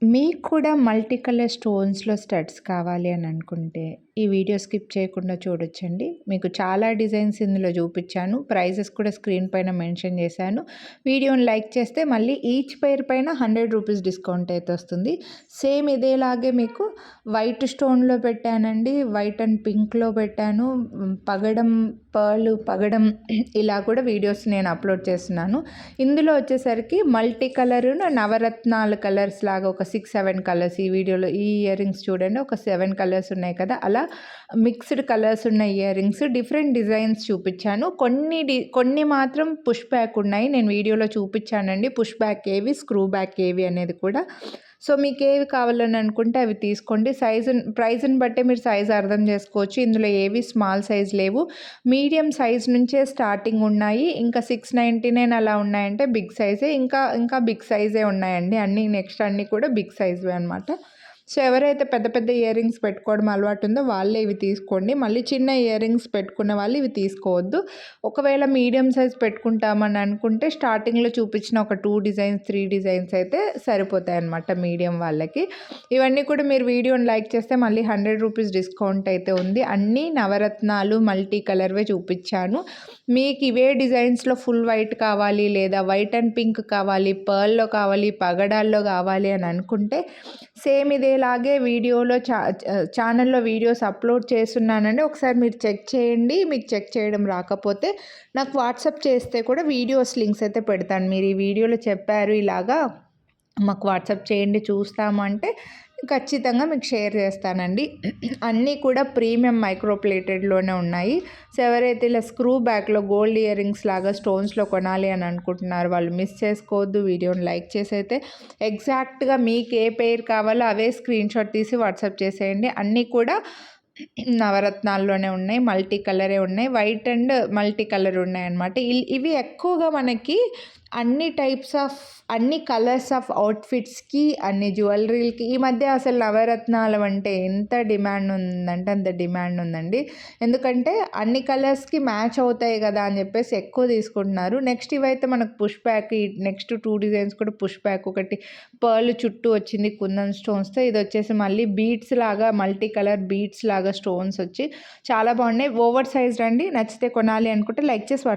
మీకు కూడా multi colour స్టోన్స్‌లో studs కావాలి అని అనుకుంటే, ఈ వీడియో స్కిప్ చేయకుండా చూడొచ్చండి. మీకు చాలా డిజైన్స్ ఇందులో చూపిచ్చాను. ప్రైజెస్ కూడా స్క్రీన్ పైన మెన్షన్ చేశాను. వీడియోని లైక్ చేస్తే మళ్ళీ ఈచ్ పెయిర్ పైన రూ. 100 డిస్కౌంట్ అయితే వస్తుంది. సేమ్ ఇదేలాగే మీకు వైట్ స్టోన్‌లో పెట్టానండి. వైట్ అండ్ పింక్‌లో పెట్టాను. పగడం పర్ల్, పగడం ఇలా కూడా వీడియోస్ నేను అప్లోడ్ చేస్తున్నాను. ఇందులో వచ్చేసరికి మల్టీ కలరును నవరత్నాల కలర్స్ లాగా ఒక 6, 7 కలర్స్ ఈ వీడియోలో ఈ ఇయర్ రింగ్స్ చూడండి. ఒక 7 కలర్స్ ఉన్నాయి కదా! అలా మిక్స్డ్ కలర్స్ ఉన్న ఇయర్ రింగ్స్ డిఫరెంట్ డిజైన్స్ చూపించాను. కొన్ని మాత్రం పుష్ బ్యాక్ ఉన్నాయి. నేను వీడియోలో చూపించానండి. పుష్ బ్యాక్ ఏవి, స్క్రూ బ్యాక్ ఏవి అనేది కూడా. సో మీకు ఏవి కావాలని అనుకుంటే అవి తీసుకోండి. ప్రైజ్ని బట్టే మీరు సైజ్ అర్థం చేసుకోవచ్చు. ఇందులో ఏవి స్మాల్ సైజ్ లేవు. మీడియం సైజ్ నుంచే స్టార్టింగ్ ఉన్నాయి. ఇంకా 699 అలా ఉన్నాయంటే బిగ్ సైజే. ఇంకా బిగ్ సైజే ఉన్నాయండి. నెక్స్ట్ అన్నీ కూడా బిగ్ సైజ్వే అనమాట. సో ఎవరైతే పెద్ద పెద్ద ఇయర్ రింగ్స్ పెట్టుకోవడం అలవాటు ఉందో వాళ్ళే ఇవి తీసుకోండి. మళ్ళీ చిన్న ఇయర్ రింగ్స్ పెట్టుకున్న వాళ్ళు ఇవి తీసుకోవద్దు. ఒకవేళ మీడియం సైజ్ పెట్టుకుంటామని అనుకుంటే స్టార్టింగ్లో చూపించిన ఒక 2 డిజైన్స్ 3 డిజైన్స్ అయితే సరిపోతాయి అన్నమాట మీడియం వాళ్ళకి. ఇవన్నీ కూడా మీరు వీడియోని లైక్ చేస్తే మళ్ళీ రూ. 100 డిస్కౌంట్ అయితే ఉంది. అన్నీ నవరత్నాలు మల్టీ కలర్వే చూపించాను. మీకు ఇవే డిజైన్స్లో ఫుల్ వైట్ కావాలి, లేదా వైట్ అండ్ పింక్ కావాలి, పర్ల్లో కావాలి, పగడాల్లో కావాలి అని అనుకుంటే సేమ్ ఇదేలాగే వీడియోలో ఛానల్లో వీడియోస్ అప్లోడ్ చేస్తున్నానండి. ఒకసారి మీరు చెక్ చేయండి. మీకు చెక్ చేయడం రాకపోతే నాకు వాట్సాప్ చేస్తే కూడా వీడియోస్ లింక్స్ అయితే పెడతాను. మీరు ఈ వీడియోలో చెప్పారు ఇలాగా మాకు వాట్సాప్ చేయండి చూస్తాము అంటే ఖచ్చితంగా మీకు షేర్ చేస్తానండి. అన్నీ కూడా ప్రీమియం మైక్రో ప్లేటెడ్లోనే ఉన్నాయి. సో ఎవరైతే ఇలా స్క్రూ బ్యాక్లో గోల్డ్ ఇయర్ రింగ్స్ లాగా స్టోన్స్లో కొనాలి అని అనుకుంటున్నారు వాళ్ళు మిస్ చేసుకోవద్దు. వీడియోని లైక్ చేసి అయితే ఎగ్జాక్ట్గా మీకు ఏ పెయిర్ కావాలో అవే స్క్రీన్ షాట్ తీసి వాట్సాప్ చేసేయండి. అన్నీ కూడా నవరత్నాల్లోనే ఉన్నాయి. మల్టీ కలరే ఉన్నాయి. వైట్ అండ్ మల్టీ కలర్ ఉన్నాయన్నమాట. ఇవి ఎక్కువగా మనకి అన్ని కలర్స్ ఆఫ్ అవుట్ఫిట్స్కి, అన్ని జ్యువెలరీలకి ఈ మధ్య అసలు నవరత్నాలు అంటే ఎంత డిమాండ్ ఉందంటే అంత డిమాండ్ ఉందండి. ఎందుకంటే అన్ని కలర్స్కి మ్యాచ్ అవుతాయి కదా అని చెప్పేసి ఎక్కువ తీసుకుంటున్నారు. నెక్స్ట్ ఇవైతే మనకు పుష్ బ్యాక్, నెక్స్ట్ 2 డిజైన్స్ కూడా పుష్ బ్యాక్. ఒకటి పర్ల్ చుట్టూ వచ్చింది కుందన్ స్టోన్స్తో. ఇది వచ్చేసి మళ్ళీ బీడ్స్ లాగా మల్టీ కలర్ బీడ్స్ లాగా స్టోన్స్ వచ్చి చాలా బాగున్నాయి. ఓవర్ సైజ్డ్ అండి. నచ్చితే కొనాలి అనుకుంటే లైక్ చేసి వాట్సాప్